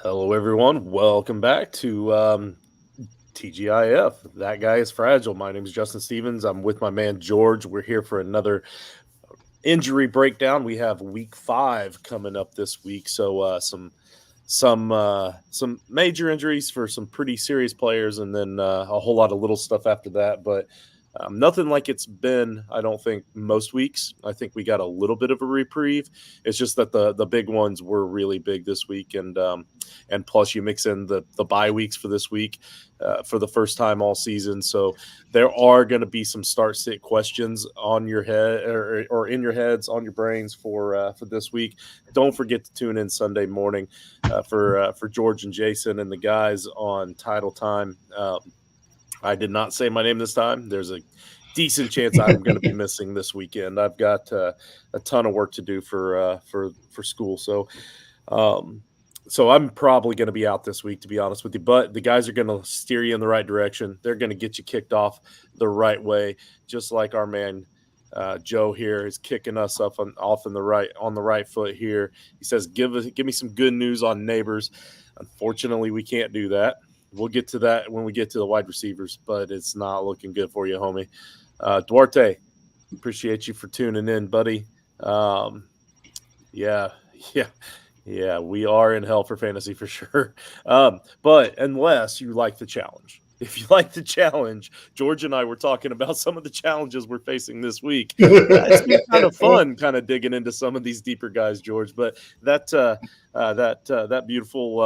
Hello, everyone. Welcome back to TGIF. That guy is fragile. My name is Justin Stevens. I'm with my man George. We're here for another injury breakdown. We have week 5 coming up this week, so some major injuries for some pretty serious players, and then a whole lot of little stuff after that. But nothing like it's been, I don't think, most weeks. I think we got a little bit of a reprieve. It's just that the big ones were really big this week, and plus you mix in the bye weeks for this week for the first time all season. So there are going to be some start-sit questions on your head or in your heads, on your brains for this week. Don't forget to tune in Sunday morning for George and Jason and the guys on Title Time. I did not say my name this time. There's a decent chance I'm going to be missing this weekend. I've got a ton of work to do for school, so I'm probably going to be out this week, to be honest with you. But the guys are going to steer you in the right direction. They're going to get you kicked off the right way, just like our man Joe here is kicking us off on the right foot here. He says, "Give me some good news on Neighbors." Unfortunately, we can't do that. We'll get to that when we get to the wide receivers, but it's not looking good for you, homie. Duarte, appreciate you for tuning in, buddy. Yeah, we are in hell for fantasy for sure. But unless you like the challenge. If you like the challenge, George and I were talking about some of the challenges we're facing this week. It's been kind of fun, kind of digging into some of these deeper guys, George. But that beautiful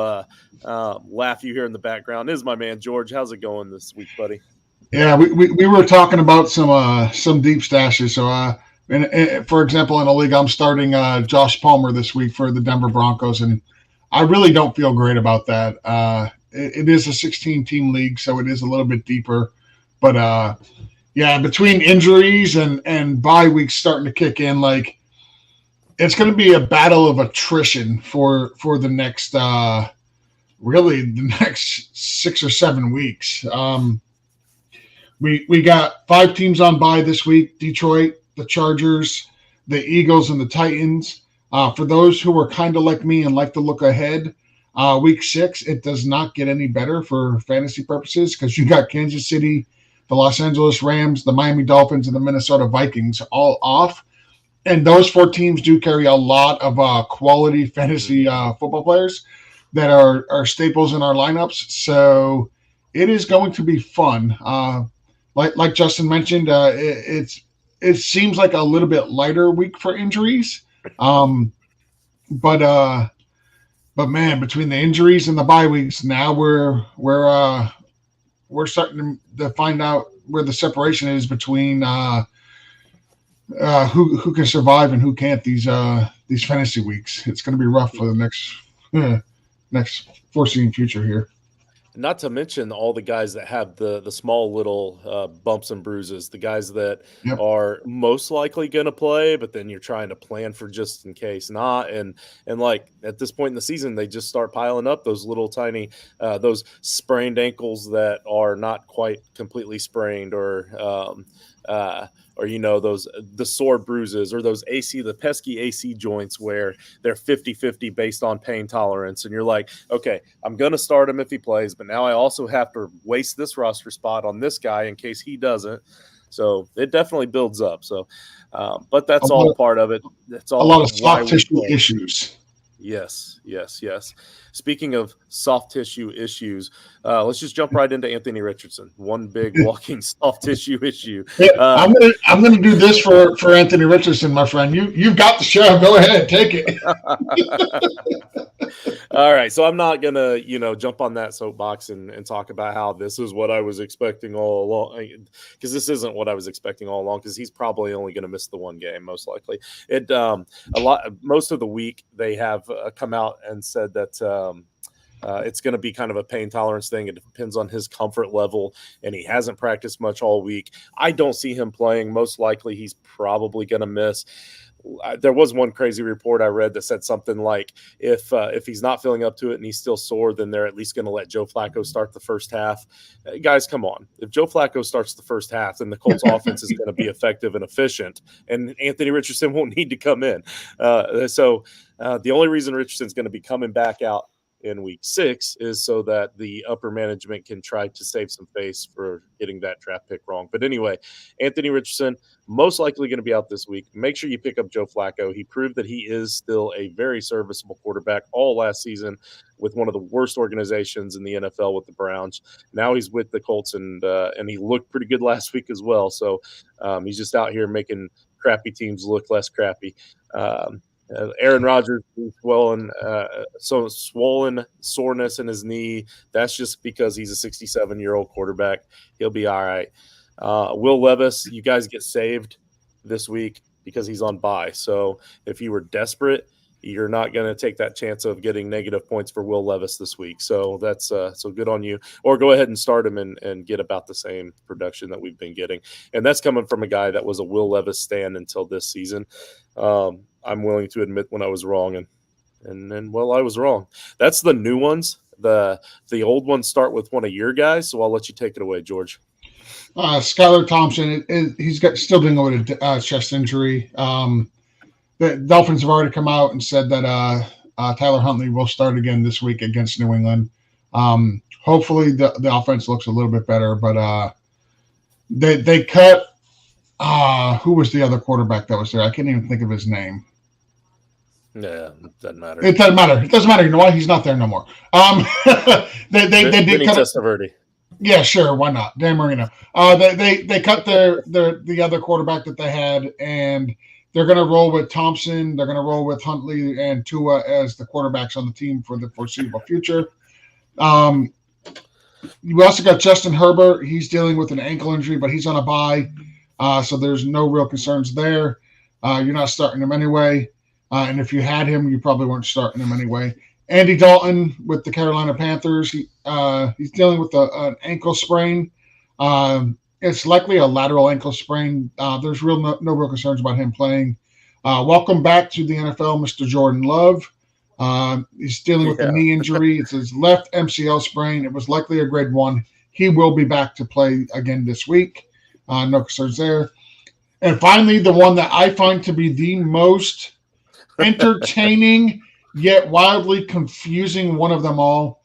laugh you hear in the background is my man George. How's it going this week, buddy? Yeah, we were talking about some deep stashes. So, for example, in a league, I'm starting Josh Palmer this week for the Denver Broncos, and I really don't feel great about that. It is a 16-team league, so it is a little bit deeper. But yeah, between injuries and bye weeks starting to kick in, like it's going to be a battle of attrition for the next really the next 6 or 7 weeks. We got 5 teams on bye this week: Detroit, the Chargers, the Eagles, and the Titans. For those who are kind of like me and like to look ahead, week 6, it does not get any better for fantasy purposes because you got Kansas City, the Los Angeles Rams, the Miami Dolphins, and the Minnesota Vikings all off. And those 4 teams do carry a lot of quality fantasy football players that are staples in our lineups. So it is going to be fun. Like Justin mentioned, it seems like a little bit lighter week for injuries. But man, between the injuries and the bye weeks, now we're starting to find out where the separation is between who can survive and who can't these fantasy weeks. It's going to be rough for the next foreseen future here. Not to mention all the guys that have the small little bumps and bruises, the guys that Yep. are most likely going to play, but then you're trying to plan for just in case not. And like at this point in the season, they just start piling up those little tiny, those sprained ankles that are not quite completely sprained, or those the sore bruises, or those the pesky AC joints where they're 50-50 based on pain tolerance. And you're like, okay, I'm going to start him if he plays, but now I also have to waste this roster spot on this guy in case he doesn't. So it definitely builds up. So, but that's all part of it. That's all a lot of soft tissue issues. Yes. Speaking of soft tissue issues, let's just jump right into Anthony Richardson. One big walking soft tissue issue. I'm gonna do this for Anthony Richardson, my friend. You've got the show. Go ahead, take it. All right, so I'm not gonna jump on that soapbox and talk about how this is what I was expecting all along, because this isn't what I was expecting all along, because he's probably only going to miss the one game most likely. Most of the week they have come out and said that it's going to be kind of a pain tolerance thing. It depends on his comfort level, and he hasn't practiced much all week. I don't see him playing. Most likely he's probably going to miss. There was one crazy report I read that said something like, if he's not feeling up to it and he's still sore, then they're at least going to let Joe Flacco start the first half. Guys, come on. If Joe Flacco starts the first half, then the Colts offense is going to be effective and efficient, and Anthony Richardson won't need to come in. So the only reason Richardson's going to be coming back out in week 6 is so that the upper management can try to save some face for getting that draft pick wrong. But anyway, Anthony Richardson, most likely going to be out this week. Make sure you pick up Joe Flacco. He proved that he is still a very serviceable quarterback all last season with one of the worst organizations in the NFL with the Browns. Now he's with the Colts, and he looked pretty good last week as well. So he's just out here making crappy teams look less crappy. Aaron Rodgers is swollen soreness in his knee. That's just because he's a 67-year-old quarterback. He'll be all right. Will Levis, you guys get saved this week because he's on bye. So if you were desperate, you're not going to take that chance of getting negative points for Will Levis this week. So that's so good on you. Or go ahead and start him and get about the same production that we've been getting. And that's coming from a guy that was a Will Levis stan until this season. I'm willing to admit when I was wrong, and well, I was wrong. That's the new ones. The old ones start with one of your guys. So I'll let you take it away, George. Skylar Thompson, he's still dealing with a chest injury. The Dolphins have already come out and said that Tyler Huntley will start again this week against New England. Hopefully the offense looks a little bit better, but they cut who was the other quarterback that was there? I can't even think of his name. Yeah, it doesn't matter. It doesn't matter. It doesn't matter. You know why? He's not there no more. They did cut Testaverde. Yeah, sure. Why not? Dan Marino. They cut the other quarterback that they had, and they're going to roll with Thompson. They're going to roll with Huntley and Tua as the quarterbacks on the team for the foreseeable future. You also got Justin Herbert. He's dealing with an ankle injury, but he's on a bye, so there's no real concerns there. You're not starting him anyway, and if you had him, you probably weren't starting him anyway. Andy Dalton with the Carolina Panthers. He's dealing with an ankle sprain. It's likely a lateral ankle sprain. There's no real concerns about him playing. Welcome back to the NFL, Mr. Jordan Love. He's dealing with a knee injury. It's his left MCL sprain. It was likely a grade 1. He will be back to play again this week. No concerns there. And finally, the one that I find to be the most entertaining yet wildly confusing one of them all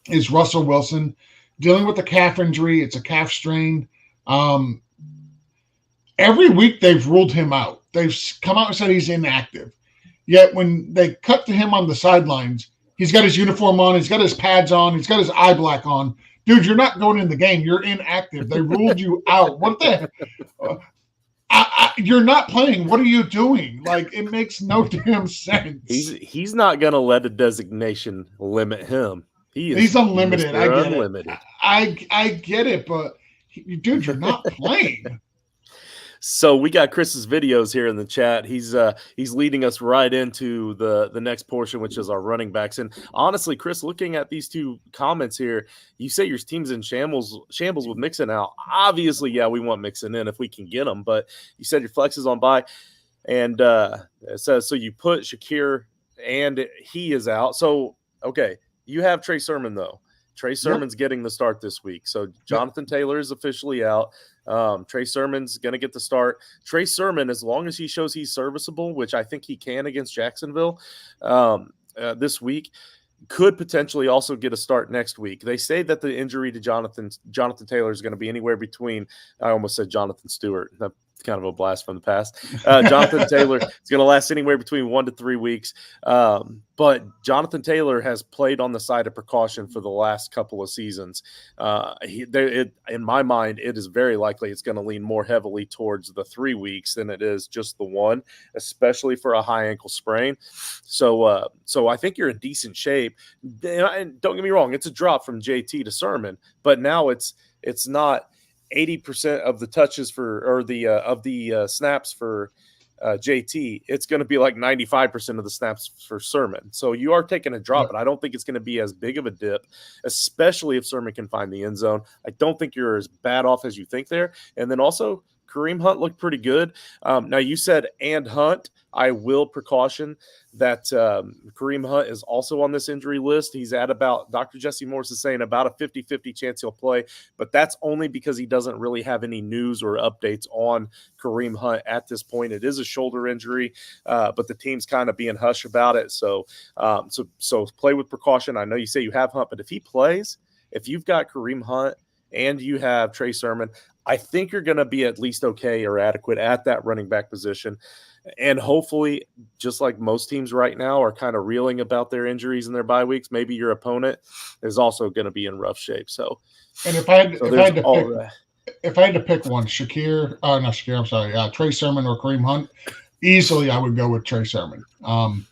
is Russell Wilson dealing with a calf injury. It's a calf strain. Every week they've ruled him out. They've come out and said he's inactive. Yet when they cut to him on the sidelines, he's got his uniform on, he's got his pads on, he's got his eye black on. Dude, you're not going in the game. You're inactive. They ruled you out. What the you're not playing. What are you doing? Like, it makes no damn sense. He's not going to let a designation limit him. He's unlimited. I get unlimited. it. I get it, but dude, you're not playing. So we got Chris's videos here in the chat. He's leading us right into the next portion, which is our running backs. And honestly, Chris, looking at these two comments here, you say your team's in shambles with Mixon out. Obviously, yeah, we want Mixon in if we can get him. But you said your flex is on bye, and it says so. You put Shakir, and he is out. So okay, you have Trey Sermon though. Trey Sermon's getting the start this week. So Jonathan Taylor is officially out. Trey Sermon's going to get the start. Trey Sermon, as long as he shows he's serviceable, which I think he can against Jacksonville this week, could potentially also get a start next week. They say that the injury to Jonathan Taylor is going to be anywhere between, I almost said Jonathan Stewart. That's kind of a blast from the past. Jonathan Taylor is going to last anywhere between 1 to 3 weeks. But Jonathan Taylor has played on the side of precaution for the last couple of seasons. In my mind, it is very likely it's going to lean more heavily towards the 3 weeks than it is just the 1, especially for a high ankle sprain. So I think you're in decent shape. And don't get me wrong, it's a drop from JT to Sermon, but now it's not 80% of the touches of the snaps for JT. It's going to be like 95% of the snaps for Sermon. So you are taking a drop, but I don't think it's going to be as big of a dip, especially if Sermon can find the end zone. I don't think you're as bad off as you think there. And then also Kareem Hunt looked pretty good. Now you said and Hunt. I will precaution that Kareem Hunt is also on this injury list. He's at about, Dr. Jesse Morse is saying, about a 50-50 chance he'll play, but that's only because he doesn't really have any news or updates on Kareem Hunt at this point. It is a shoulder injury, but the team's kind of being hush about it. So play with precaution. I know you say you have Hunt, but if he plays, if you've got Kareem Hunt and you have Trey Sermon, I think you're going to be at least okay or adequate at that running back position. And hopefully, just like most teams right now are kind of reeling about their injuries and their bye weeks, maybe your opponent is also going to be in rough shape. So, and if I had to pick one, Trey Sermon or Kareem Hunt, easily I would go with Trey Sermon.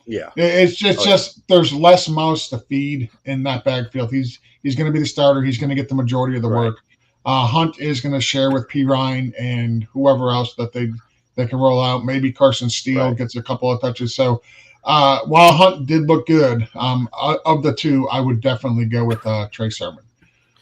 It's just there's less mouths to feed in that backfield. He's going to be the starter. He's going to get the majority of the work. Hunt is going to share with P. Ryan and whoever else that they can roll out. Maybe Carson Steele gets a couple of touches. So while Hunt did look good, of the two, I would definitely go with Trey Sermon.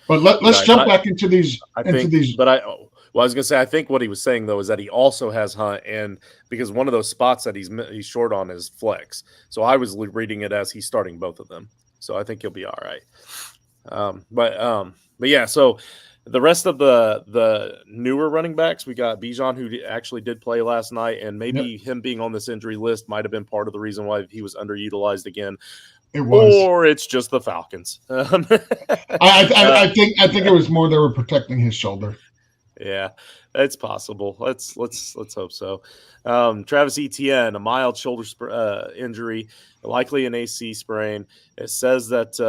But let's jump back into these. I was going to say, I think what he was saying, though, is that he also has Hunt, and because one of those spots that he's short on is flex. So I was reading it as he's starting both of them. So I think he'll be all right. But yeah, so the rest of the newer running backs, we got Bijan, who actually did play last night, and maybe him being on this injury list might have been part of the reason why he was underutilized again. It was. Or it's just the Falcons. I think it was more they were protecting his shoulder. Yeah, it's possible. Let's hope so. Travis Etienne, a mild shoulder injury, likely an AC sprain. It says that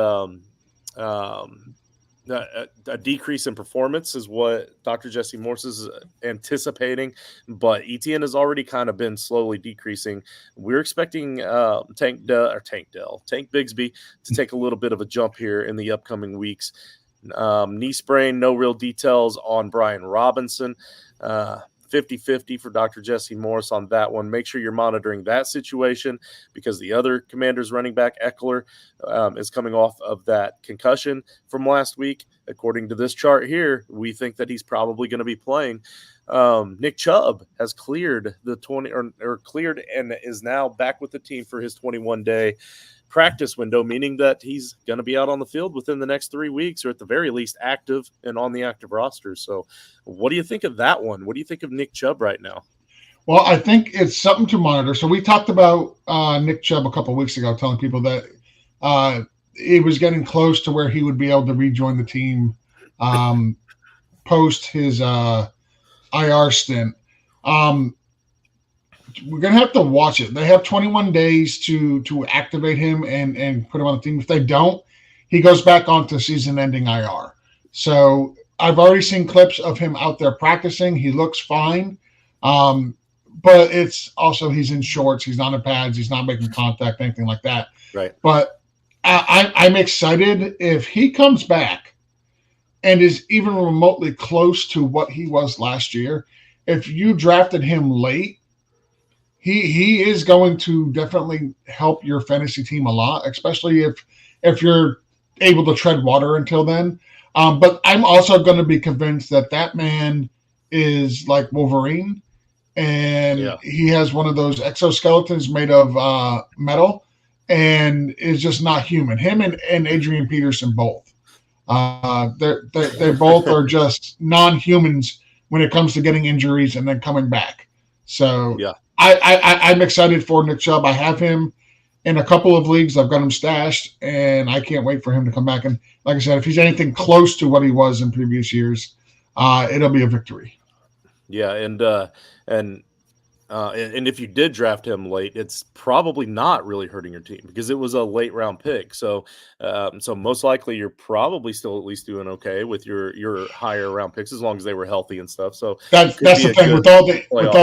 a decrease in performance is what Dr. Jesse Morse is anticipating, but Etienne has already kind of been slowly decreasing. We're expecting Tank Bigsby to take a little bit of a jump here in the upcoming weeks. Knee sprain, no real details on Brian Robinson. 50-50 for Dr. Jesse Morse on that one. Make sure you're monitoring that situation because the other Commanders running back, Eckler, is coming off of that concussion from last week. According to this chart here, we think that he's probably going to be playing. Nick Chubb has cleared the 20 or cleared and is now back with the team for his 21-day practice window, meaning that he's going to be out on the field within the next 3 weeks, or at the very least active and on the active roster. So what do you think of that one? What do you think of Nick Chubb right now? Well, I think it's something to monitor. So we talked about Nick Chubb a couple of weeks ago, telling people that it was getting close to where he would be able to rejoin the team post his IR stint. We're going to have to watch it. They have 21 days to activate him and put him on the team. If they don't, he goes back onto season-ending IR. So I've already seen clips of him out there practicing. He looks fine. But it's also he's in shorts. He's not in pads. He's not making contact, anything like that. Right. But I'm excited if he comes back and is even remotely close to what he was last year. If you drafted him late, he is going to definitely help your fantasy team a lot, especially if you're able to tread water until then. But I'm also going to be convinced that man is like Wolverine, and he has one of those exoskeletons made of metal and is just not human. Him and Adrian Peterson both. They both are just non-humans when it comes to getting injuries and then coming back. So I'm excited for Nick Chubb. I have him in a couple of leagues. I've got him stashed, and I can't wait for him to come back. And like I said, if he's anything close to what he was in previous years, it'll be a victory. Yeah, and if you did draft him late, it's probably not really hurting your team because it was a late round pick. So most likely you're probably still at least doing okay with your higher round picks as long as they were healthy and stuff. So that's the thing with all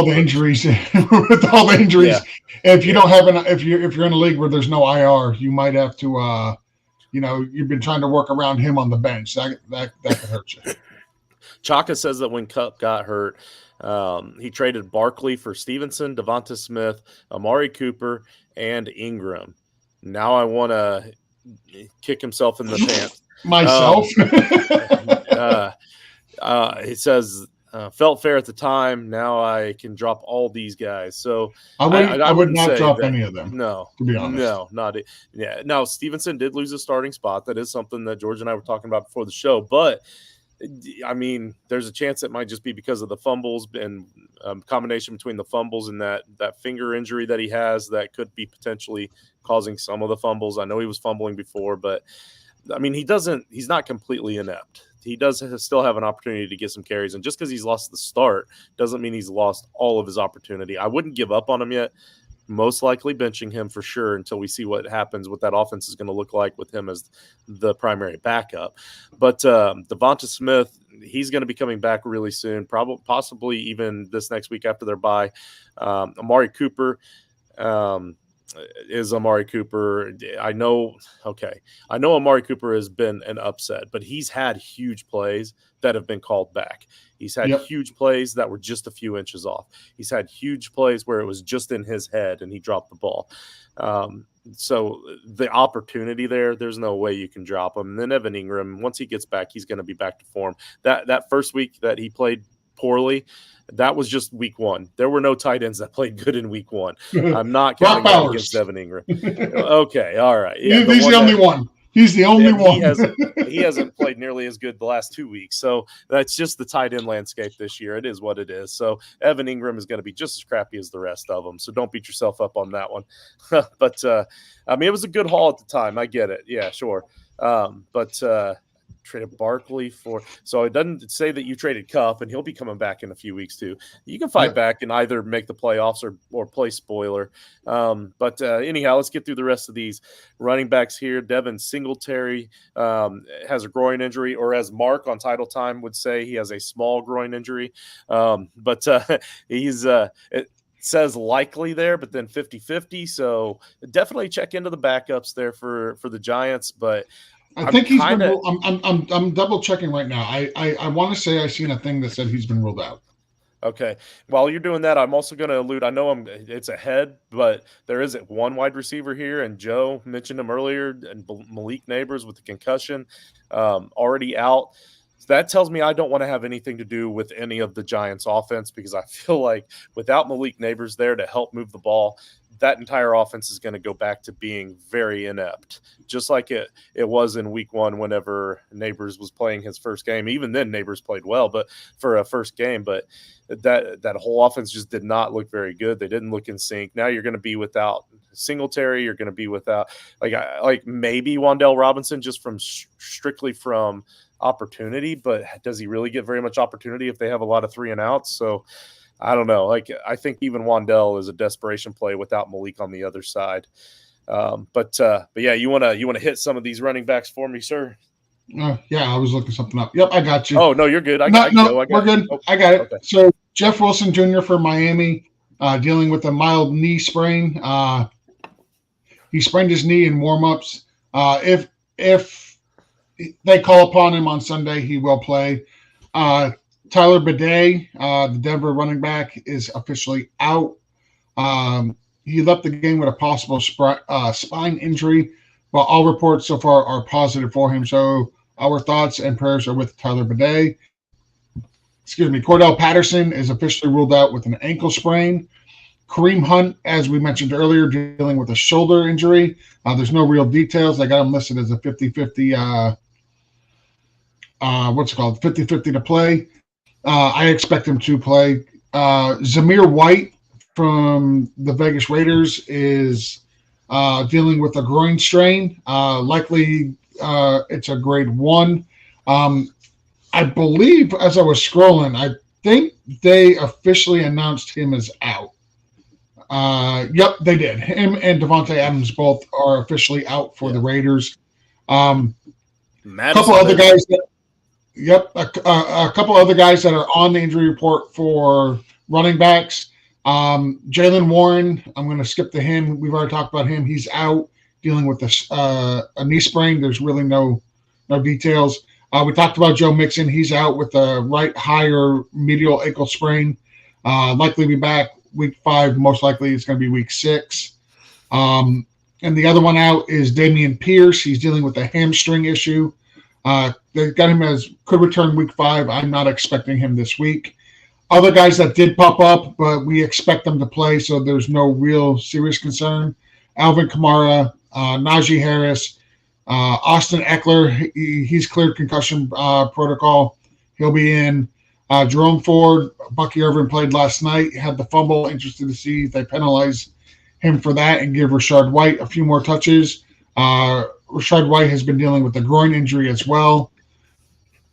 the injuries. With all the injuries, if you don't have if you're in a league where there's no IR, you might have to you've been trying to work around him on the bench. That could hurt you. Chaka says that when Kupp got hurt, he traded Barkley for Stevenson, Devonta Smith, Amari Cooper, and Ingram. Now I want to kick himself in the pants. Myself. It says Felt fair at the time. Now I can drop all these guys. So I I would wouldn't not say drop that. any of them, No, to be honest. no, not it. Yeah. Now Stevenson did lose a starting spot. That is something that George and I were talking about before the show. But I mean, there's a chance it might just be because of the fumbles and combination between the fumbles and that finger injury that he has that could be potentially causing some of the fumbles. I know he was fumbling before, but I mean, he's not completely inept. He does still have an opportunity to get some carries. And just because he's lost the start doesn't mean he's lost all of his opportunity. I wouldn't give up on him yet. Most likely benching him for sure until we see what happens, what that offense is going to look like with him as the primary backup. But Devonta Smith, he's going to be coming back really soon, probably possibly even this next week after their bye. Amari Cooper, is Amari Cooper. I know Amari Cooper has been an upset, but he's had huge plays that have been called back. He's had Yep. huge plays that were just a few inches off. He's had huge plays where it was just in his head and he dropped the ball. So the opportunity there's no way you can drop him. And then Evan Ingram, once he gets back, he's going to be back to form. That first week that he played poorly, that was just week one. There were no tight ends that played good in week one. I'm not counting that against Evan Ingram. Okay, all right. Yeah, he's the only one. He's the only one. He hasn't played nearly as good the last 2 weeks. So that's just the tight end landscape this year. It is what it is. So Evan Ingram is going to be just as crappy as the rest of them. So don't beat yourself up on that one. But I mean, it was a good haul at the time. I get it. Yeah, sure. But traded Barkley for, so it doesn't say that you traded Cup, and he'll be coming back in a few weeks too. You can fight back and either make the playoffs or play spoiler. But anyhow, let's get through the rest of these running backs here. Devin Singletary has a groin injury, or as Mark on Title Time would say, he has a small groin injury. But he's it says likely there, but then 50-50. So definitely check into the backups there for the Giants. But I think he's been. I'm double checking right now. I want to say I seen a thing that said he's been ruled out. Okay. While you're doing that, I'm also going to allude. I know it's ahead, but there is one wide receiver here, and Joe mentioned him earlier, and Malik Neighbors with the concussion already out. So that tells me I don't want to have anything to do with any of the Giants' offense, because I feel like without Malik Neighbors there to help move the ball, that entire offense is going to go back to being very inept, just like it was in week one whenever Neighbors was playing his first game. Even then, Neighbors played well, but for a first game, but that whole offense just did not look very good. They didn't look in sync. Now you're going to be without Singletary. You're going to be without like maybe Wan'Dale Robinson just from strictly from opportunity, but does he really get very much opportunity if they have a lot of 3 and outs? So I don't know. Like, I think even Wan'Dale is a desperation play without Malik on the other side. But yeah, you want to hit some of these running backs for me, sir? Yeah, I was looking something up. Yep, I got you. Oh no, you're good. We're good. Oh, I got it. Okay. So Jeff Wilson Jr. for Miami, dealing with a mild knee sprain. He sprained his knee in warmups. If they call upon him on Sunday, he will play. Tyler Bidet, the Denver running back, is officially out. He left the game with a possible spine injury, but all reports so far are positive for him. So our thoughts and prayers are with Tyler Bidet. Cordell Patterson is officially ruled out with an ankle sprain. Kareem Hunt, as we mentioned earlier, dealing with a shoulder injury. There's no real details. I got him listed as a 50-50 50-50 to play. I expect him to play. Zamir White from the Vegas Raiders is dealing with a groin strain. Likely it's a grade 1. I believe, as I was scrolling, I think they officially announced him as out. Yep, they did. Him and Devontae Adams both are officially out for the Raiders. A couple other guys that a couple other guys that are on the injury report for running backs. Jaylen Warren, I'm going to skip to him. We've already talked about him. He's out dealing with a knee sprain. There's really no details. We talked about Joe Mixon. He's out with a right higher medial ankle sprain. Likely be back week 5. Most likely it's going to be week 6. And the other one out is Dameon Pierce. He's dealing with a hamstring issue. They got him as could return week 5. I'm not expecting him this week. Other guys that did pop up, but we expect them to play, so there's no real serious concern. Alvin Kamara, Najee Harris, Austin Eckler, he's cleared concussion protocol. He'll be in. Jerome Ford, Bucky Irvin played last night, had the fumble. Interested to see if they penalize him for that and give Rashard White a few more touches. Rashard White has been dealing with a groin injury as well.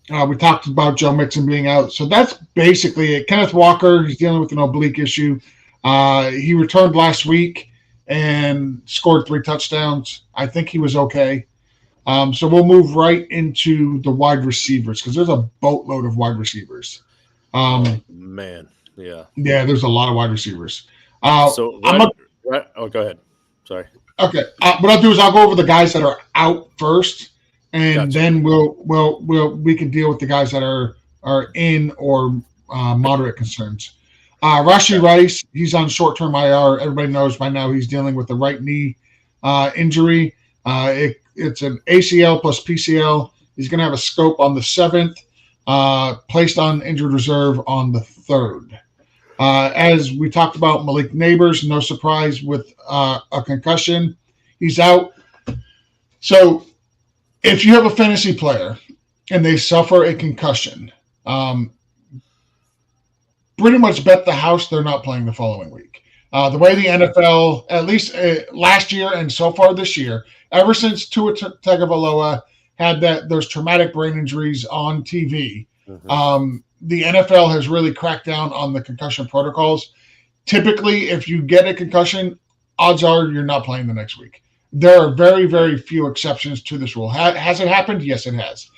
We talked about Joe Mixon being out. So that's basically it. Kenneth Walker, he's dealing with an oblique issue. He returned last week and scored 3 touchdowns. I think he was okay. So we'll move right into the wide receivers because there's a boatload of wide receivers. Man, yeah. Yeah, there's a lot of wide receivers. Go ahead. Sorry. Okay. What I'll do is I'll go over the guys that are out first, and then we can deal with the guys that are in or moderate concerns. Rashee Rice, he's on short-term IR. Everybody knows by now he's dealing with the right knee injury. It's an ACL plus PCL. He's going to have a scope on the 7th, placed on injured reserve on the 3rd. As we talked about, Malik Neighbors, no surprise with a concussion. He's out. So if you have a fantasy player and they suffer a concussion, pretty much bet the house they're not playing the following week. The way the NFL, at least last year and so far this year, ever since Tua Tagovailoa had those traumatic brain injuries on TV, the NFL has really cracked down on the concussion protocols. Typically, if you get a concussion, odds are you're not playing the next week. There are very, very few exceptions to this rule. Has it happened? Yes, it has.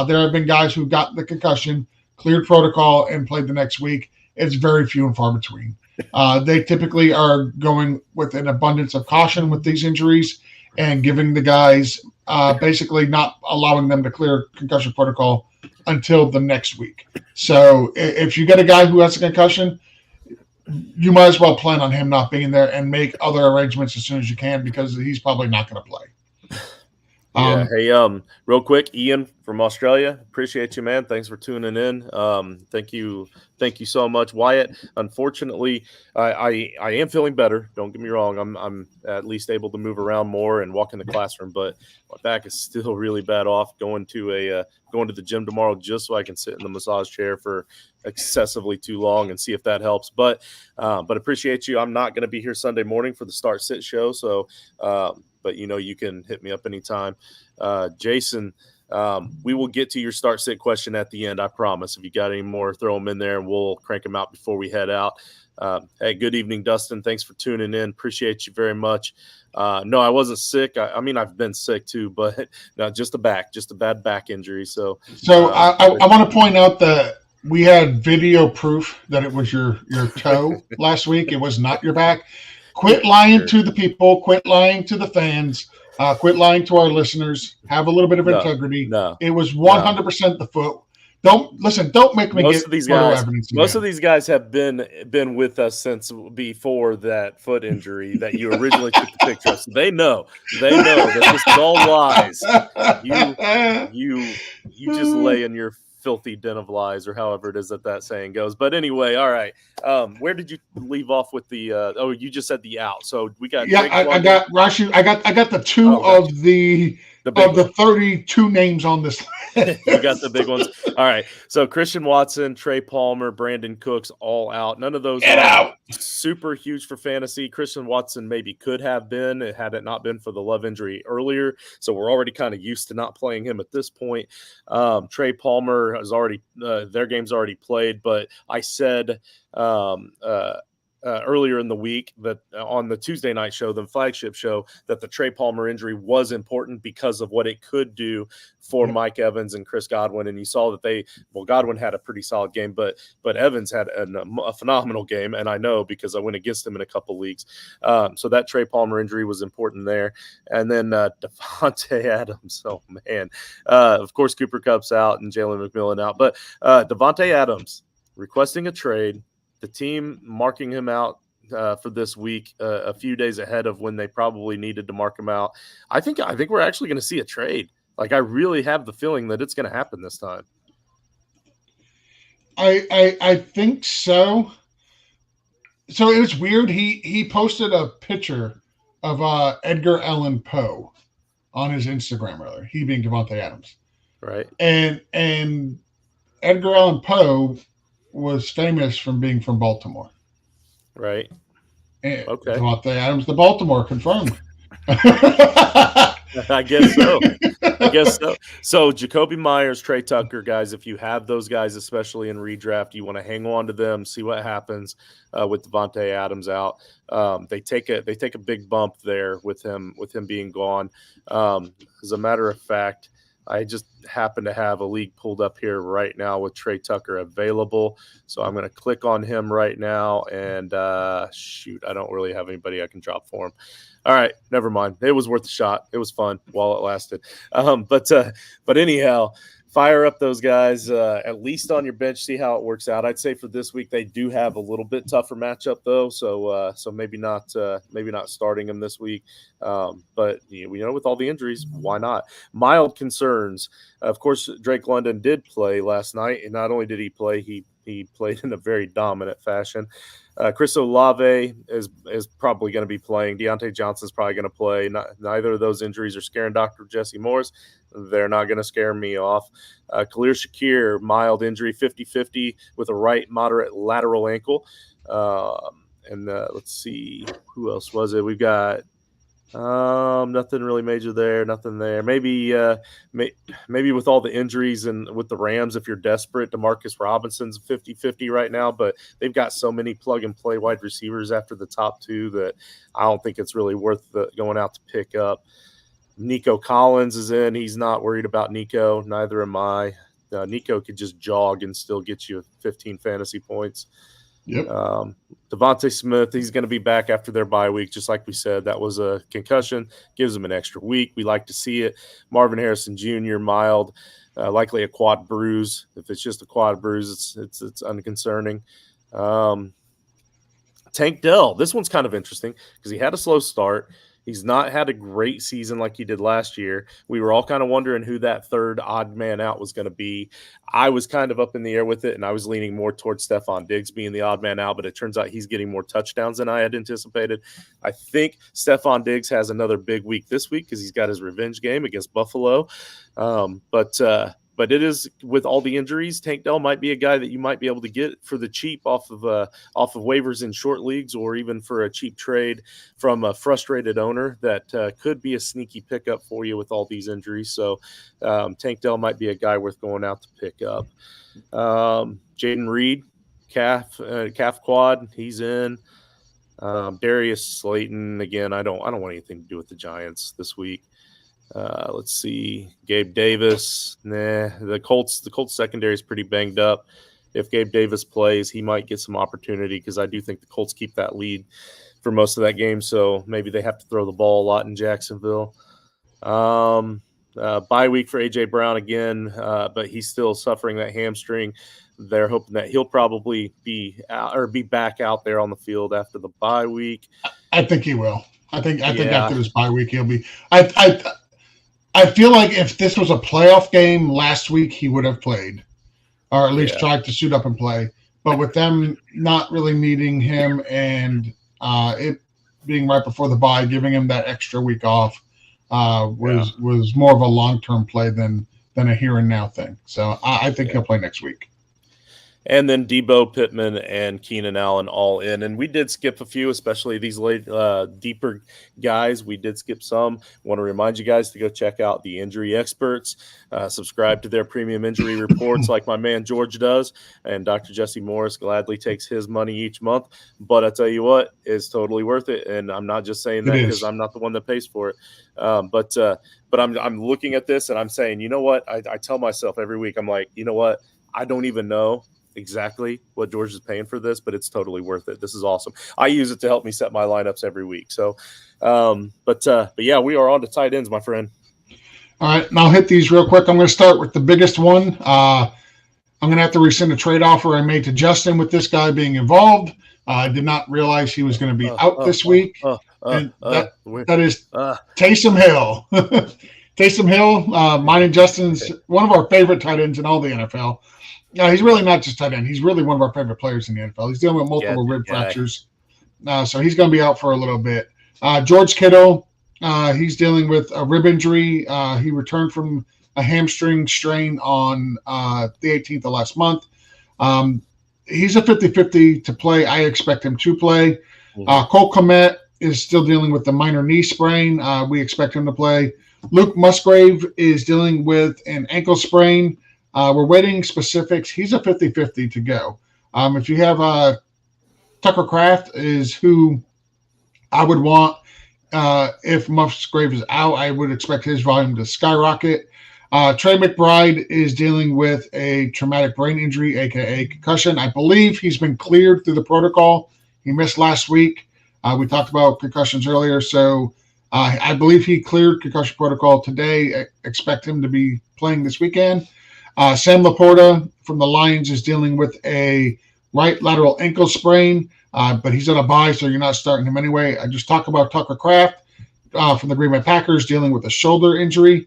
There have been guys who got the concussion, cleared protocol, and played the next week. It's very few and far between. They typically are going with an abundance of caution with these injuries and giving the guys basically not allowing them to clear concussion protocol until the next week. So if you get a guy who has a concussion, you might as well plan on him not being there and make other arrangements as soon as you can because he's probably not going to play. Hey, real quick, Ian from Australia, appreciate you, man. Thanks for tuning in. Thank you so much, Wyatt. Unfortunately, I am feeling better. Don't get me wrong. I'm at least able to move around more and walk in the classroom, but my back is still really bad off. Going to the gym tomorrow just so I can sit in the massage chair for excessively too long and see if that helps. But appreciate you. I'm not going to be here Sunday morning for the Start Sit show, so. But you can hit me up anytime. Jason, we will get to your start sit question at the end. I promise. If you got any more, throw them in there and we'll crank them out before we head out. Hey, good evening, Dustin. Thanks for tuning in. Appreciate you very much. No, I wasn't sick. I mean, I've been sick too, but no, just a bad back injury. So I want to point out that we had video proof that it was your toe last week. It was not your back. Quit lying to the people. Quit lying to the fans. Quit lying to our listeners. Have a little bit of integrity. No, it was 100% the foot. Don't make me most get of these photo guys. evidence Most again. of these guys have been with us since before that foot injury that you originally took the picture of. So they know that this is all lies. You just lay in your filthy den of lies, or however it is that saying goes. But anyway, all right. Where did you leave off with the? You just said the out. So we got. I got Rashee. I got the two of the 32 names on this list. You got the big ones. All right. So Christian Watson, Trey Palmer, Brandon Cooks, all out. None of those are super huge for fantasy. Christian Watson maybe could have been had it not been for the Love injury earlier. So we're already kind of used to not playing him at this point. Trey Palmer has already their game's already played, but I said earlier in the week that on the Tuesday night show, the flagship show, that the Trey Palmer injury was important because of what it could do for Mike Evans and Chris Godwin. And you saw that Godwin had a pretty solid game, but Evans had a phenomenal game. And I know because I went against him in a couple leagues. So that Trey Palmer injury was important there. And then Devontae Adams. Oh man. Of course, Cooper Kupp's out and Jalen McMillan out, but Devontae Adams requesting a trade, the team marking him out for this week a few days ahead of when they probably needed to mark him out. I think we're actually going to see a trade. Like, I really have the feeling that it's going to happen this time. I think so. So it was weird. He posted a picture of Edgar Allan Poe on his Instagram earlier. He being Devontae Adams, Right. and Edgar Allan Poe was famous from being from Baltimore. Right. And Okay. Devontae Adams, the Baltimore confirmed. I guess so. I guess so. So Jacoby Myers, Trey Tucker, guys, if you have those guys, especially in redraft, you want to hang on to them, see what happens with Devontae Adams out. They take a big bump there with him being gone. As a matter of fact, I just happen to have a league pulled up here right now with Trey Tucker available. So I'm going to click on him right now and shoot, I don't really have anybody I can drop for him. All right, never mind. It was worth a shot. It was fun while it lasted. But anyhow, fire up those guys at least on your bench. See how it works out. I'd say for this week they do have a little bit tougher matchup though, so maybe not starting them this week. But with all the injuries, why not? Mild concerns. Of course, Drake London did play last night, and not only did he play, he played in a very dominant fashion. Chris Olave is probably going to be playing. Deontay Johnson's probably going to play. Neither of those injuries are scaring Dr. Jesse Morris. They're not going to scare me off. Khalil Shakir, mild injury, 50-50 with a right moderate lateral ankle. Let's see, who else was it? We've got nothing really major there. Nothing there. Maybe with all the injuries and with the Rams, if you're desperate, Demarcus Robinson's 50-50 right now, but they've got so many plug and play wide receivers after the top two that I don't think it's really worth going out to pick up. Nico Collins is in. He's not worried about Nico. Neither am I. Nico could just jog and still get you 15 fantasy points. Yep. Devontae Smith, he's going to be back after their bye week, just like we said. That was a concussion. Gives him an extra week. We like to see it. Marvin Harrison Jr., mild, likely a quad bruise. If it's just a quad bruise, it's unconcerning. Tank Dell, this one's kind of interesting because he had a slow start. He's not had a great season like he did last year. We were all kind of wondering who that third odd man out was going to be. I was kind of up in the air with it, and I was leaning more towards Stephon Diggs being the odd man out, but it turns out he's getting more touchdowns than I had anticipated. I think Stephon Diggs has another big week this week because he's got his revenge game against Buffalo. But it is, with all the injuries, Tank Dell might be a guy that you might be able to get for the cheap off of waivers in short leagues, or even for a cheap trade from a frustrated owner that could be a sneaky pickup for you with all these injuries. So Tank Dell might be a guy worth going out to pick up. Jaden Reed, calf quad, he's in. Darius Slayton, again, I don't want anything to do with the Giants this week. Let's see, Gabe Davis. The Colts secondary is pretty banged up. If Gabe Davis plays, he might get some opportunity because I do think the Colts keep that lead for most of that game. So maybe they have to throw the ball a lot in Jacksonville. Bye week for A.J. Brown again, but he's still suffering that hamstring. They're hoping that he'll probably be back out there on the field after the bye week. I think he will. I think after this bye week he'll be. I feel like if this was a playoff game last week, he would have played, or at least tried to suit up and play. But with them not really needing him and it being right before the bye, giving him that extra week off was more of a long-term play than a here and now thing. So I think he'll play next week. And then Debo, Pittman, and Keenan Allen all in. And we did skip a few, especially these late, deeper guys. We did skip some. Want to remind you guys to go check out the Injury Experts. Subscribe to their premium injury reports like my man George does. And Dr. Jesse Morris gladly takes his money each month. But I tell you what, it's totally worth it. And I'm not just saying that because I'm not the one that pays for it. But I'm looking at this and I'm saying, you know what? I tell myself every week, I'm like, you know what? I don't even know exactly what George is paying for this, but it's totally worth it. This is awesome. I use it to help me set my lineups every week. So, but yeah, we are on to tight ends, my friend. All right, and I'll hit these real quick. I'm going to start with the biggest one. I'm going to have to rescind a trade offer I made to Justin with this guy being involved. I did not realize he was going to be out this week. That is Taysom Hill. Taysom Hill, mine and Justin's one of our favorite tight ends in all the NFL. No, he's really not just tight end. He's really one of our favorite players in the NFL. He's dealing with Yeah, multiple rib guy. fractures, so he's going to be out for a little bit. George Kittle, he's dealing with a rib injury. He returned from a hamstring strain on the 18th of last month. He's a 50-50 to play. I expect him to play. Cole Kmet is still dealing with the minor knee sprain. We expect him to play. Luke Musgrave is dealing with an ankle sprain. We're waiting specifics. He's a 50-50 to go. If you have Tucker Kraft is who I would want. If Musgrave is out, I would expect his volume to skyrocket. Trey McBride is dealing with a traumatic brain injury, aka concussion. I believe he's been cleared through the protocol. He missed last week. We talked about concussions earlier, so I believe he cleared concussion protocol today. I expect him to be playing this weekend. Sam Laporta from the Lions is dealing with a right lateral ankle sprain, but he's on a bye, so you're not starting him anyway. I just talked about Tucker Kraft from the Green Bay Packers dealing with a shoulder injury.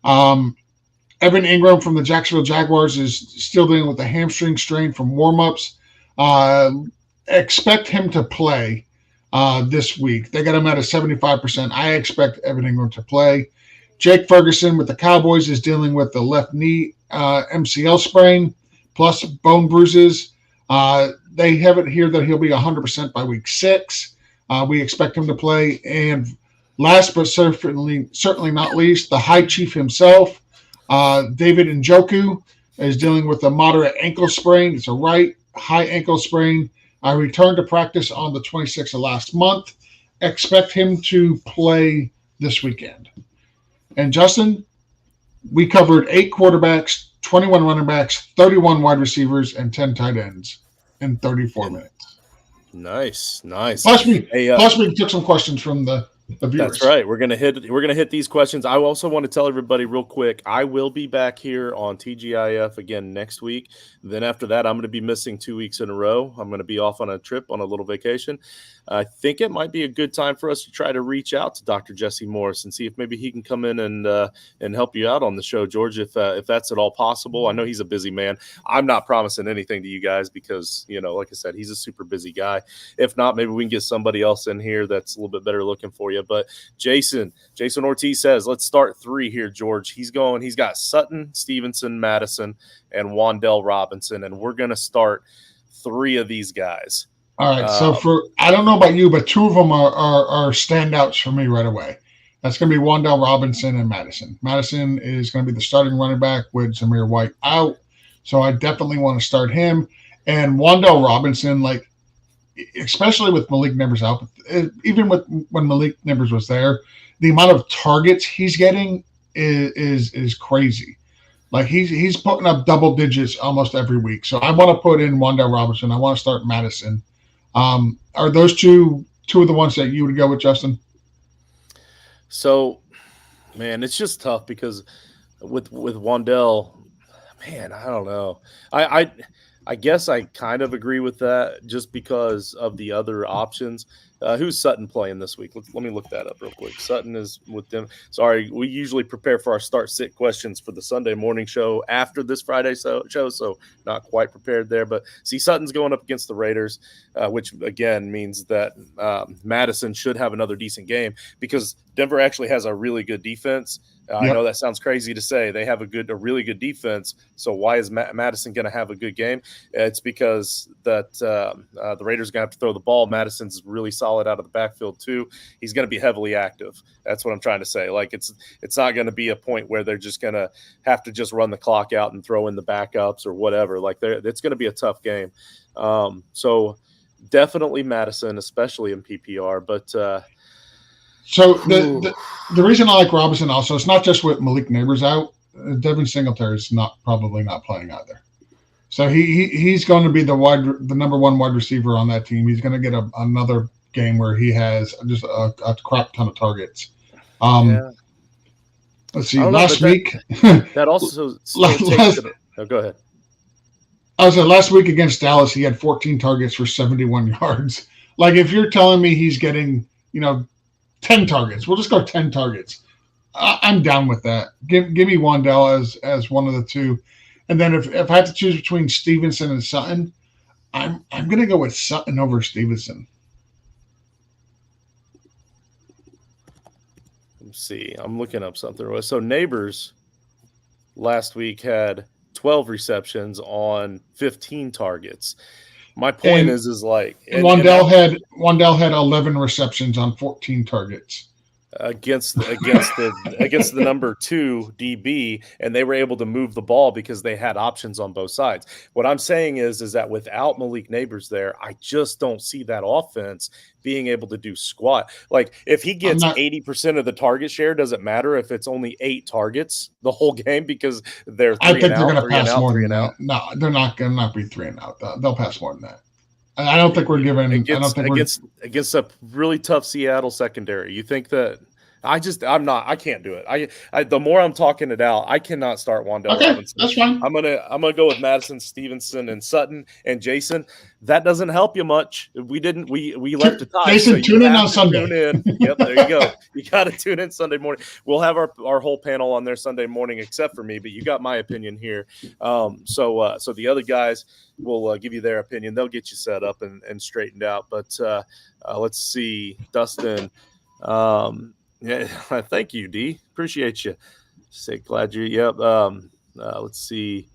Evan Ingram from the Jacksonville Jaguars is still dealing with a hamstring strain from warmups. Expect him to play this week. They got him at a 75%. I expect Evan Ingram to play. Jake Ferguson with the Cowboys is dealing with the left knee MCL sprain plus bone bruises. They have it here that he'll be 100% by week 6. We expect him to play. And last but certainly not least, the High Chief himself, David Njoku, is dealing with a moderate ankle sprain. It's a right high ankle sprain. I returned to practice on the 26th of last month. Expect him to play this weekend. And Justin, we covered 8 quarterbacks, 21 running backs, 31 wide receivers, and 10 tight ends in 34 minutes. Nice. Plus we took some questions from the viewers. That's right. We're gonna hit these questions. I also want to tell everybody real quick, I will be back here on TGIF again next week. Then after that, I'm going to be missing 2 weeks in a row. I'm going to be off on a trip on a little vacation. I think it might be a good time for us to try to reach out to Dr. Jesse Morris and see if maybe he can come in and help you out on the show, George, if that's at all possible. I know he's a busy man. I'm not promising anything to you guys because, like I said, he's a super busy guy. If not, maybe we can get somebody else in here that's a little bit better looking for you. But Jason Ortiz says, let's start 3 here, George. He's got Sutton, Stevenson, Madison, and Wan'Dale Robinson, and we're going to start 3 of these guys. All right, so I don't know about you, but 2 of them are standouts for me right away. That's going to be Wan'Dale Robinson and Madison. Madison is going to be the starting running back with Zamir White out, so I definitely want to start him. And Wan'Dale Robinson, especially with Malik Neighbors out, even when Malik Neighbors was there, the amount of targets he's getting is crazy. He's putting up double digits almost every week. So I want to put in Wan'Dale Robinson. I want to start Madison. Are those two of the ones that you would go with, Justin? So, man, it's just tough because with Wan'Dale, man, I don't know. I guess I kind of agree with that just because of the other options. Who's Sutton playing this week? Let me look that up real quick. Sutton is with them. Sorry, we usually prepare for our start-sit questions for the Sunday morning show after this Friday show, so not quite prepared there. But see, Sutton's going up against the Raiders, which, again, means that Madison should have another decent game because Denver actually has a really good defense. Yep. I know that sounds crazy to say. They have a really good defense. So why is Madison going to have a good game? It's because that the Raiders are going to have to throw the ball. Madison's really solid out of the backfield too. He's going to be heavily active. That's what I'm trying to say. It's not going to be a point where they're just going to have to just run the clock out and throw in the backups or whatever. It's going to be a tough game. So definitely Madison, especially in PPR. But so the reason I like Robinson also, it's not just with Malik Neighbors out. Devin Singletary is probably not playing either. So he's going to be the number 1 wide receiver on that team. He's going to get another game where he has just a crap ton of targets. Let's see. Last week, that also go ahead. I was last week against Dallas. He had 14 targets for 71 yards. If you're telling me he's getting 10 targets, we'll just go 10 targets. I'm down with that. Give me Wan'Dale as one of the 2. And then if I have to choose between Stevenson and Sutton, I'm going to go with Sutton over Stevenson. Let's see. I'm looking up something. So Neighbors last week had 12 receptions on 15 targets. My point And is like, Wandell had 11 receptions on 14 targets against the number 2 DB, and they were able to move the ball because they had options on both sides. What I'm saying is that without Malik Neighbors there, I just don't see that offense being able to do squat. Like if he gets 80% of the target share, does it matter if it's only 8 targets the whole game because they're I three think and they're out, going to three and pass out, more three than and that. out. No, they're not going to not be 3 and out. They'll pass more than that. I don't think we're giving. I don't think against a really tough Seattle secondary. You think that? I can't do it. The more I'm talking it out, I cannot start Wandell Robinson. That's fine. I'm gonna go with Madison, Stevenson, and Sutton and Jason. That doesn't help you much. We left a tie. Jason, so tune in on Sunday. Tune in. Yep, there you go. You got to tune in Sunday morning. We'll have our whole panel on there Sunday morning, except for me. But you got my opinion here. So the other guys will give you their opinion. They'll get you set up and straightened out. But let's see, Dustin. Yeah, thank you, D. Appreciate you. Say glad you. Yep. Let's see.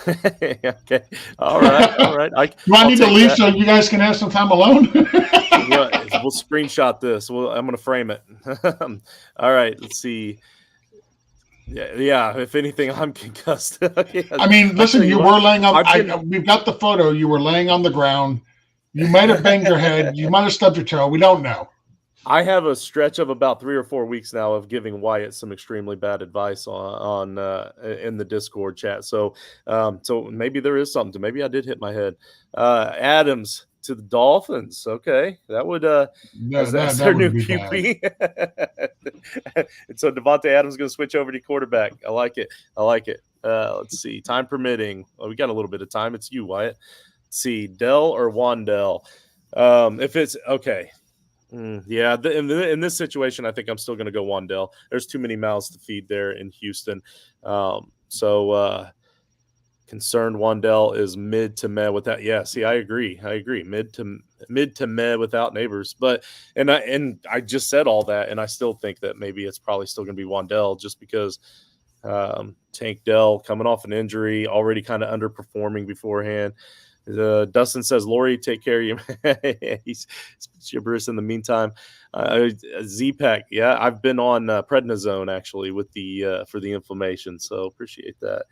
Okay. All right. Do I need to leave so you guys can have some time alone? We'll screenshot this. I'm going to frame it. All right. Let's see. Yeah. If anything, I'm concussed. I mean, listen. You were laying on. We've got the photo. You were laying on the ground. You might have banged your head. You might have stubbed your toe. We don't know. I have a stretch of about 3 or 4 weeks now of giving Wyatt some extremely bad advice on in the Discord chat. So maybe there is something to. Maybe I did hit my head. Adams to the Dolphins. Okay, that would that's their new QB. And so Devontae Adams is going to switch over to quarterback. I like it. Let's see. Time permitting. Well, we got a little bit of time. It's you, Wyatt. Let's see, Dell or Wandell. If it's okay. In this situation, I think I'm still going to go Wandell. There's too many mouths to feed there in Houston. Concerned Wandell is mid to meh with that. Yeah, see, I agree. Mid to meh without Neighbors. But I just said all that, and I still think that maybe it's probably still going to be Wandell just because Tank Dell coming off an injury, already kind of underperforming beforehand. Dustin says, Lori, take care of you. He's gibberish in the meantime. Z-Pack, yeah, I've been on prednisone actually with the for the inflammation, so appreciate that.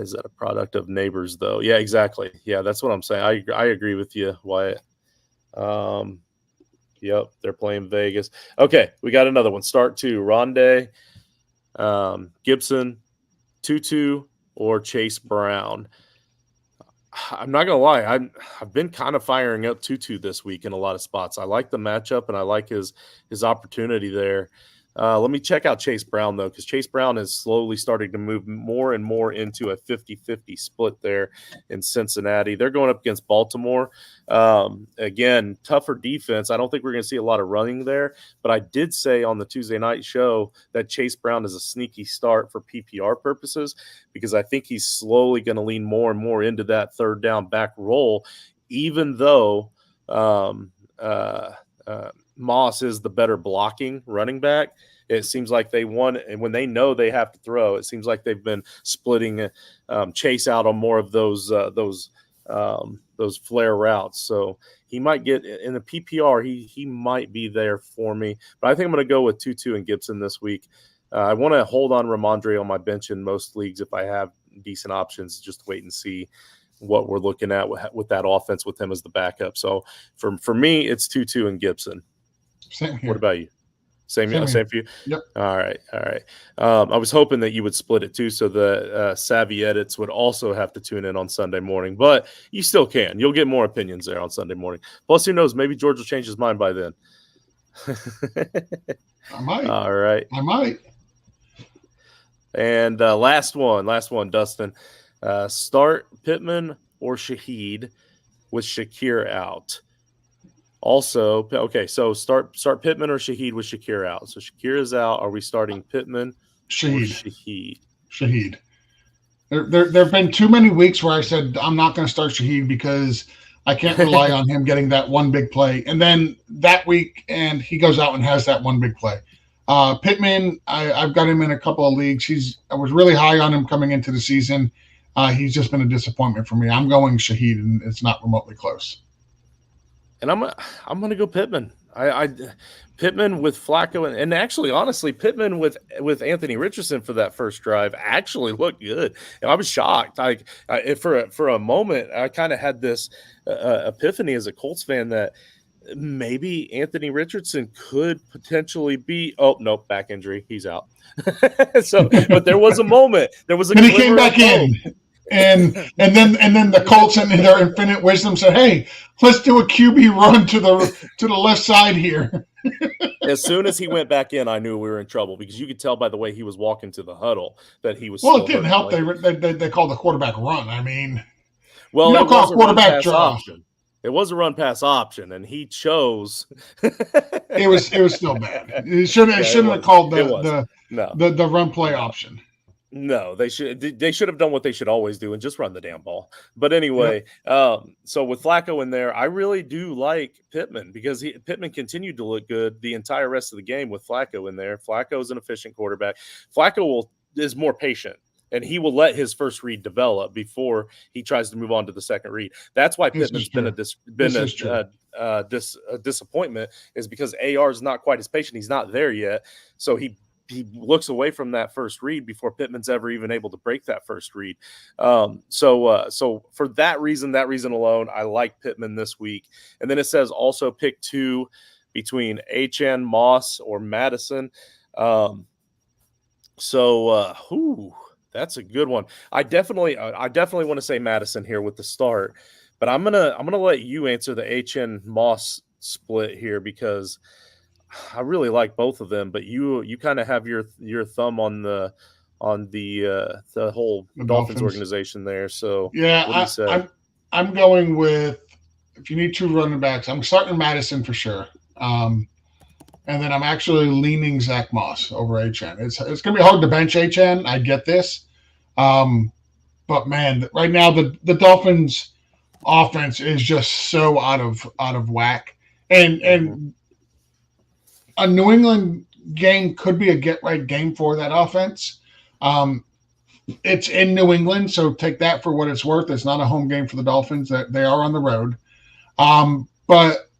Is that a product of Neighbors though? Yeah, exactly. Yeah, that's what I'm saying. I agree with you, Wyatt. Yep, they're playing Vegas. Okay, we got another one. Start 2. Rondé, Gibson, Tutu, or Chase Brown. I'm not gonna lie, I've been kind of firing up Tutu this week in a lot of spots. I like the matchup and I like his opportunity there. Let me check out Chase Brown though, because Chase Brown is slowly starting to move more and more into a 50-50 split there in Cincinnati. They're going up against Baltimore. Again, tougher defense. I don't think we're going to see a lot of running there, but I did say on the Tuesday night show that Chase Brown is a sneaky start for PPR purposes because I think he's slowly going to lean more and more into that third down back role, even though Moss is the better blocking running back. It seems like they won, and when they know they have to throw, it seems like they've been splitting Chase out on more of those flare routes. So he might get in the PPR. He might be there for me, but I think I'm going to go with Tutu and Gibson this week. I want to hold on Ramondre on my bench in most leagues if I have decent options. Just wait and see what we're looking at with that offense with him as the backup. So for me, it's Tutu and Gibson. Same here. What about you? Same for you? Yep. All right. I was hoping that you would split it too, so the savvy edits would also have to tune in on Sunday morning, but you still can. You'll get more opinions there on Sunday morning. Plus, who knows? Maybe George will change his mind by then. I might. All right. I might. And last one, Dustin. Start Pittman or Shaheed with Shakir out. Also, okay, so start Pittman or Shaheed with Shakir out. So Shakir is out. Are we starting Pittman Shaheed? Or Shaheed? Shaheed. There have been too many weeks where I said I'm not going to start Shaheed because I can't rely on him getting that one big play. And then that week, and he goes out and has that one big play. Pittman, I've got him in a couple of leagues. I was really high on him coming into the season. He's just been a disappointment for me. I'm going Shaheed, and it's not remotely close. And I'm gonna go Pittman. Pittman with Flacco and actually, honestly, Pittman with Anthony Richardson for that first drive actually looked good. And I was shocked. For a moment, I kind of had this epiphany as a Colts fan that maybe Anthony Richardson could potentially be. Oh no, back injury. He's out. But there was a moment. There was a. And he came back in. And then the Colts in their infinite wisdom said, "Hey, let's do a QB run to the left side here." As soon as he went back in, I knew we were in trouble because you could tell by the way he was walking to the huddle that he was. Well, it didn't help. They called the quarterback run. I mean, well, you don't call a quarterback draw. Option. It was a run pass option, and he chose. It was still bad. It shouldn't have called the run play option. No, they should have done what they should always do and just run the damn ball. But anyway, so with Flacco in there, I really do like Pittman because Pittman continued to look good the entire rest of the game with Flacco in there. Flacco is an efficient quarterback. Flacco is more patient, and he will let his first read develop before he tries to move on to the second read. That's why Pittman's been a disappointment, is because AR is not quite as patient. He's not there yet, so he looks away from that first read before Pittman's ever even able to break that first read. So for that reason alone, I like Pittman this week. And then it says also pick 2 between Etienne, Moss, or Madison. That's a good one. I definitely want to say Madison here with the start, but I'm gonna let you answer the Etienne Moss split here because I really like both of them, but you kind of have your thumb on the whole Dolphins organization there. So yeah, what do you say? I'm going with, if you need 2 running backs, I'm starting Madison for sure. And then I'm actually leaning Zach Moss over Etienne. It's gonna be hard to bench Etienne. I get this, but man, right now the Dolphins offense is just so out of whack, and a New England game could be a get-right game for that offense. It's in New England, so take that for what it's worth. It's not a home game for the Dolphins. They are on the road. But,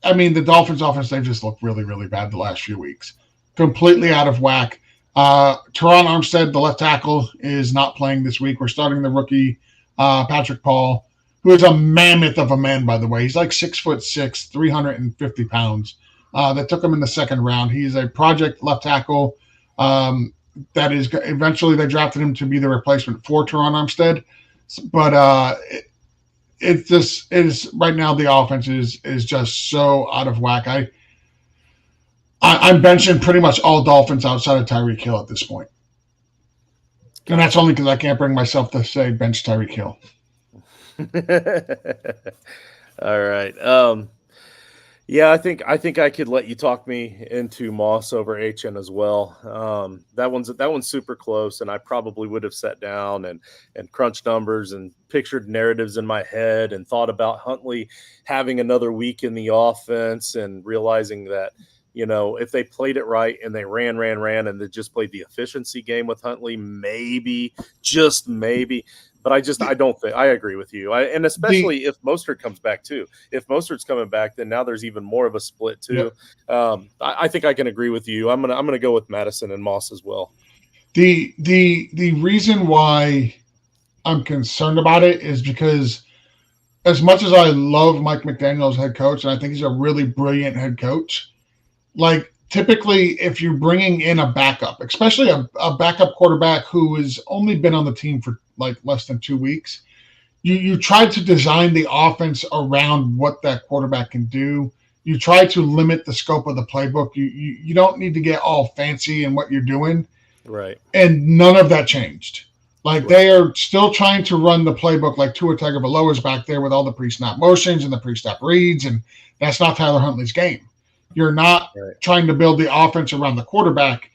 I mean, the Dolphins offense, they've just looked really, really bad the last few weeks. Completely out of whack. Teron Armstead, the left tackle, is not playing this week. We're starting the rookie, Patrick Paul, who is a mammoth of a man, by the way. He's like 6'6", 350 pounds. That took him in the second round. He's a project left tackle. That is eventually they drafted him to be the replacement for Teron Armstead. But it is right now the offense is just so out of whack. I'm benching pretty much all Dolphins outside of Tyreek Hill at this point. And that's only because I can't bring myself to say bench Tyreek Hill. All right. Yeah, I think I could let you talk me into Moss over Etienne as well. That one's super close, and I probably would have sat down and crunched numbers and pictured narratives in my head and thought about Huntley having another week in the offense and realizing that, you know, if they played it right and they ran and they just played the efficiency game with Huntley, maybe, just maybe. But I don't think I agree with you. And especially if Mostert comes back too. If Mostert's coming back, then now there's even more of a split too. Yep. I think I can agree with you. I'm gonna go with Madison and Moss as well. The reason why I'm concerned about it is because as much as I love Mike McDaniel as head coach, and I think he's a really brilliant head coach, like typically if you're bringing in a backup, especially a backup quarterback who has only been on the team for like less than 2 weeks, you try to design the offense around what that quarterback can do. You try to limit the scope of the playbook. You don't need to get all fancy in what you're doing. Right. And none of that changed. Like they are still trying to run the playbook like Tua Tagovailoa's back there with all the pre-snap motions and the pre-snap reads, and that's not Tyler Huntley's game. You're not trying to build the offense around the quarterback.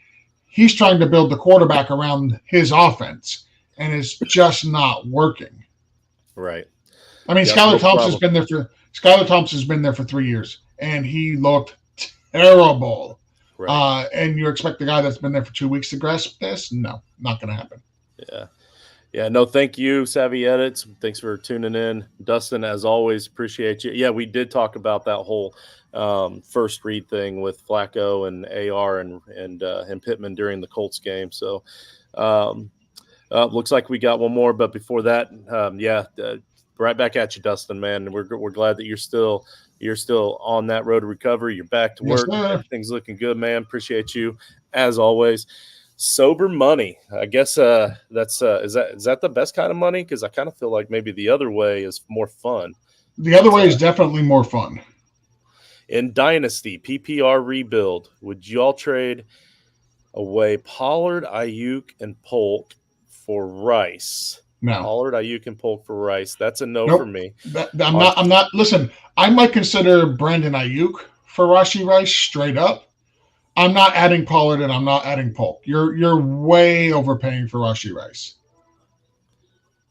He's trying to build the quarterback around his offense. and it's just not working. Right. I mean, Yep, no problem. Skylar Thompson's been there for 3 years, and he looked terrible. Right. And you expect the guy that's been there for 2 weeks to grasp this? No, not going to happen. Yeah. Yeah, no, thank you, Savvy Edits. Thanks for tuning in. Dustin, as always, appreciate you. Yeah, we did talk about that whole first read thing with Flacco and AR and Pittman during the Colts game. So looks like we got one more, but before that, right back at you, Dustin, man. We're glad that you're still on that road to recovery. You're back to Yes, work. sir. Everything's looking good, man. Appreciate you as always. Sober money. I guess that's is that the best kind of money? Because I kind of feel like maybe the other way is more fun. The other way is definitely more fun. In Dynasty PPR rebuild, would you all trade away Pollard, Ayuk, and Polk for Rice? No. Pollard, Ayuk, and Polk for Rice. That's a no Nope. for me. I'm not. Listen, I might consider Brandon Ayuk for Rashee Rice straight up. I'm not adding Pollard and I'm not adding Polk. You're way overpaying for Rashee Rice.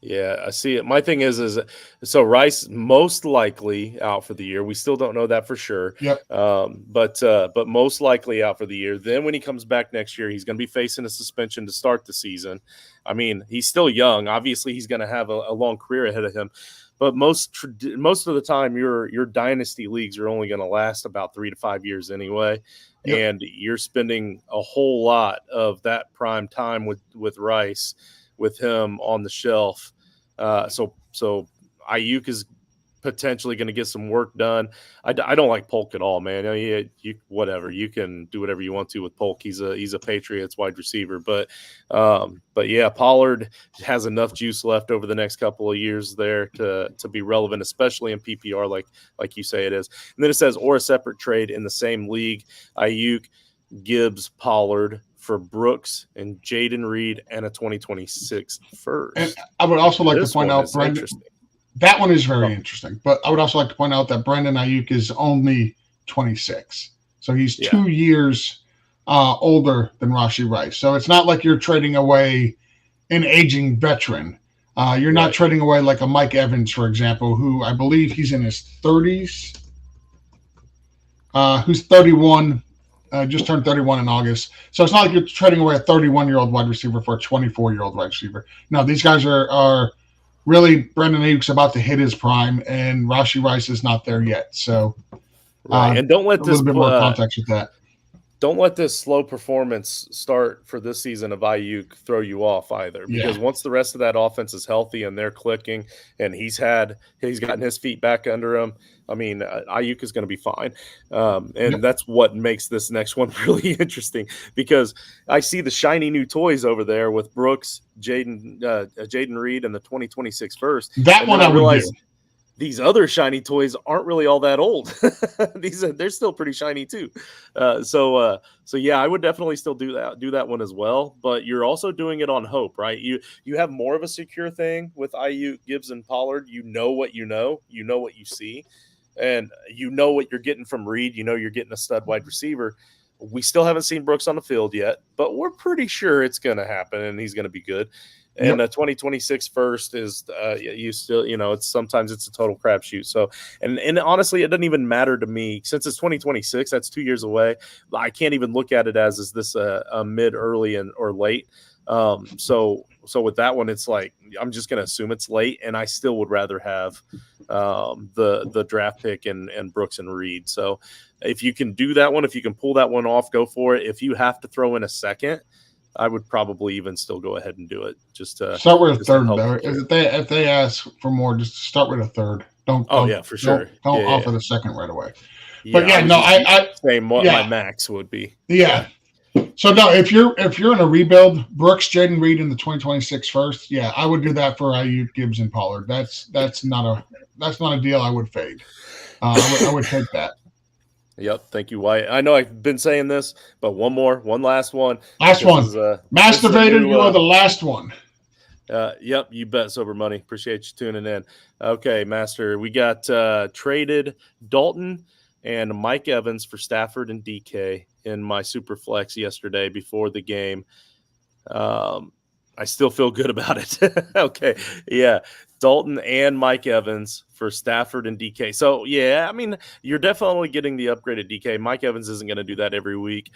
Yeah, I see it. My thing is so Rice most likely out for the year. We still don't know that for sure. Yep. But most likely out for the year. Then when he comes back next year, he's going to be facing a suspension to start the season. I mean, he's still young. Obviously, he's going to have a long career ahead of him. But most of the time, your dynasty leagues are only going to last about 3 to 5 years anyway. Yep. And you're spending a whole lot of that prime time with Rice, with him on the shelf. So Ayuk is potentially going to get some work done. I don't like Polk at all, man. Whatever, you can do whatever you want to with Polk. He's a Patriots wide receiver, but yeah, Pollard has enough juice left over the next couple of years there to be relevant, especially in PPR, like you say it is. And then it says, or a separate trade in the same league, Ayuk, Gibbs, Pollard for Brooks and Jaden Reed and a 2026 first. And I would also like to point out, Brandon, that one is very interesting. But I would also like to point out that Brandon Ayuk is only 26. So he's 2 years older than Rashee Rice. So it's not like you're trading away an aging veteran. You're not trading away like a Mike Evans, for example, who I believe he's in his 30s, who's 31. Just turned 31 in August. So it's not like you're trading away a 31-year-old wide receiver for a 24-year-old wide receiver. No, these guys are really, Brandon Ayuk's about to hit his prime, and Rashee Rice is not there yet. So and don't let a little bit more context with that. Don't let this slow performance start for this season of Ayuk throw you off either, because once the rest of that offense is healthy and they're clicking and he's gotten his feet back under him, I mean, Ayuk is going to be fine. And that's what makes this next one really interesting, because I see the shiny new toys over there with Brooks, Jaden Reed, and the 2026 first. That one I realize. These other shiny toys aren't really all that old. They're still pretty shiny too. So yeah, I would definitely still do that one as well. But you're also doing it on hope, right? You have more of a secure thing with Ayuk, Gibbs, and Pollard. You know what you know what you see, and you know what you're getting from Reed. You know you're getting a stud wide receiver. We still haven't seen Brooks on the field yet, but we're pretty sure it's going to happen, and he's going to be good. And 2026 first is sometimes it's a total crapshoot. So and honestly, it doesn't even matter to me since it's 2026. That's 2 years away. I can't even look at it as is this a mid, early, or late. So with that one, it's like I'm just going to assume it's late, and I still would rather have the draft pick and Brooks and Reed. So if you can do that one, if you can pull that one off, go for it. If you have to throw in a second, I would probably even still go ahead and do it. Just start with a third, though. If they ask for more, just start with a third. Don't for sure. Don't offer the second right away. Yeah, but I say what my max would be. Yeah. So no, if you're in a rebuild, Brooks, Jaden Reed in the 2026 first, I would do that for Ayuk, Gibbs, and Pollard. That's not a deal I would fade. I would take that. Yep. Thank you, Wyatt. I know I've been saying this, but one last one. Last one. Master Vader, you are the last one. Yep. You bet, Sober Money. Appreciate you tuning in. Okay, Master. We got traded Dalton and Mike Evans for Stafford and DK in my super flex yesterday before the game. I I still feel good about it. Okay. Yeah. Dalton and Mike Evans for Stafford and DK. So, yeah, I mean, you're definitely getting the upgraded DK. Mike Evans isn't going to do that every week.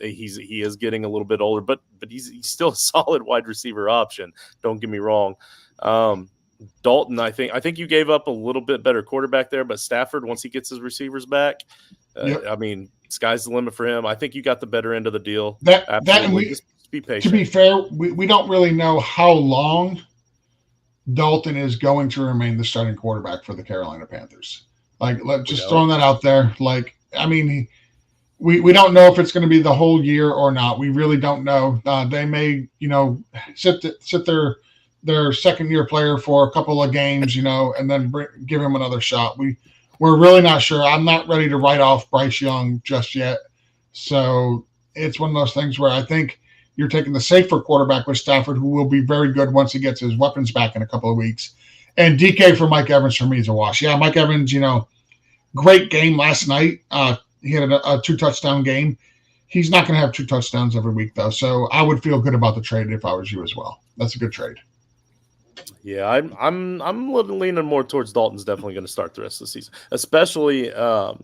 He is getting a little bit older, but he's still a solid wide receiver option. Don't get me wrong. Dalton, I think you gave up a little bit better quarterback there, but Stafford, once he gets his receivers back, Yep. I mean, sky's the limit for him. I think you got the better end of the deal. That and Absolutely. Just be patient. to be fair, we don't really know how long Dalton is going to remain the starting quarterback for the Carolina Panthers. Just throwing that out there. I mean, we don't know if it's going to be the whole year or not. We really don't know. They may, sit their second year player for a couple of games, and then give him another shot. We're really not sure. I'm not ready to write off Bryce Young just yet. So it's one of those things where I think you're taking the safer quarterback with Stafford, who will be very good once he gets his weapons back in a couple of weeks. And DK for Mike Evans for me is a wash. Yeah, Mike Evans, great game last night. He had a 2-touchdown game. He's not going to have 2 touchdowns every week, though. So I would feel good about the trade if I was you as well. That's a good trade. Yeah, I'm leaning more towards Dalton's definitely going to start the rest of the season, especially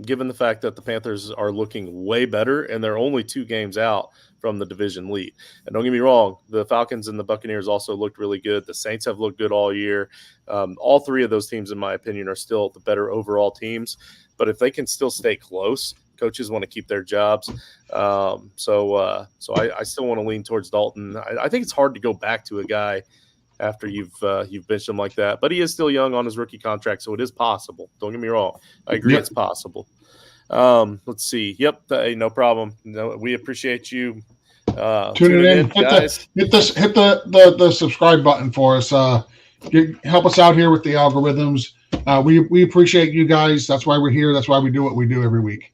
given the fact that the Panthers are looking way better and they're only 2 games out from the division lead. And don't get me wrong, the Falcons and the Buccaneers also looked really good. The Saints have looked good all year. All 3 of those teams, in my opinion, are still the better overall teams. But if they can still stay close, coaches want to keep their jobs. So I still want to lean towards Dalton. I think it's hard to go back to a guy after you've benched him like that. But he is still young on his rookie contract, so it is possible. Don't get me wrong. I agree It's possible. Let's see. Yep, no problem. No, we appreciate you tuning in, guys. Hit the subscribe button for us. Help us out here with the algorithms. We appreciate you guys. That's why we're here. That's why we do what we do every week.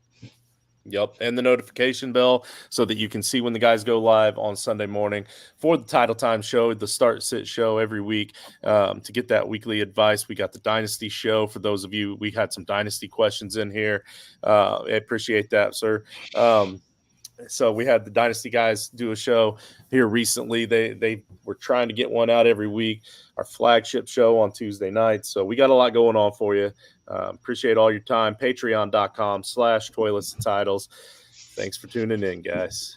Yep, and the notification bell so that you can see when the guys go live on Sunday morning for the Title Time show, the Start Sit show every week. To get that weekly advice, we got the Dynasty show. For those of you, we had some Dynasty questions in here. I appreciate that, sir. So we had the Dynasty guys do a show here recently. They were trying to get one out every week, our flagship show on Tuesday nights. So we got a lot going on for you. Appreciate all your time. Patreon.com/Toilets and Titles. Thanks for tuning in, guys.